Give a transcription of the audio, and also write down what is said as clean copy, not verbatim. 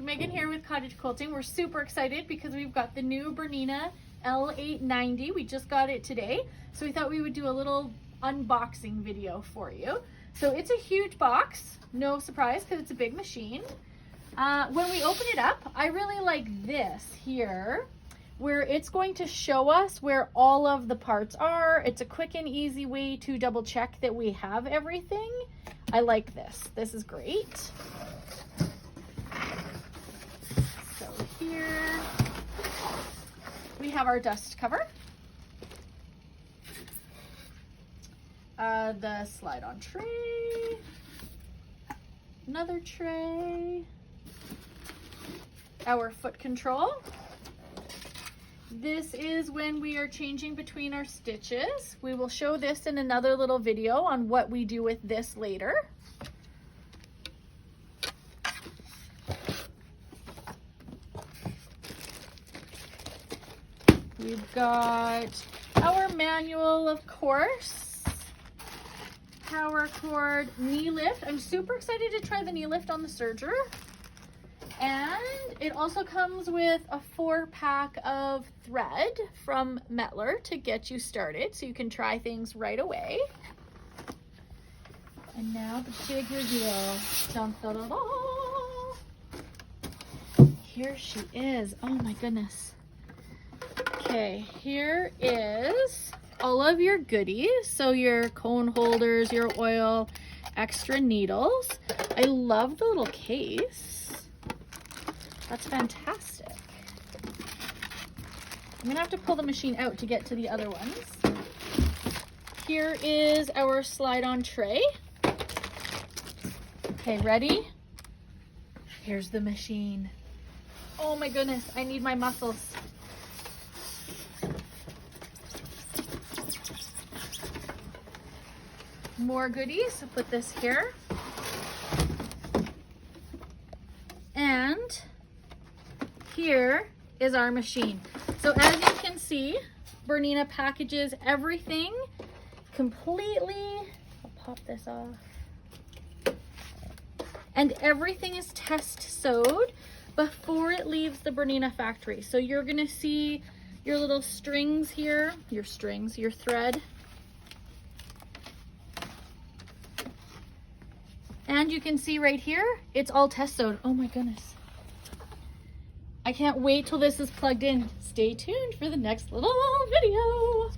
Megan here with Cottage Quilting. We're super excited because we've got the new Bernina L890. We just got it today, so we thought we would do a little unboxing video for you. So it's a huge box, no surprise because it's a big machine. When we open it up, I really like this here, where it's going to show us where all of the parts are. It's a quick and easy way to double check that we have everything. I like this. This is great. So here we have our dust cover. The slide-on tray. Another tray. Our foot control. This is when we are changing between our stitches. We will show this in another little video on what we do with this later. We've got our manual, of course, power cord, knee lift. I'm super excited to try the knee lift on the serger. And it also comes with a 4-pack of thread from Mettler to get you started, so you can try things right away. And now the big reveal. Dun, dun, dun, dun. Here she is. Oh my goodness. Okay, here is all of your goodies. So your cone holders, your oil, extra needles. I love the little case. That's fantastic. I'm gonna have to pull the machine out to get to the other ones. Here is our slide-on tray. Okay, ready? Here's the machine. Oh my goodness, I need my muscles. More goodies, so put this here. And here is our machine. So as you can see, Bernina packages everything completely. I'll pop this off. And everything is test sewed before it leaves the Bernina factory. So you're gonna see your little strings here, your thread. And you can see right here, it's all test sewed. Oh my goodness. I can't wait till this is plugged in. Stay tuned for the next little video.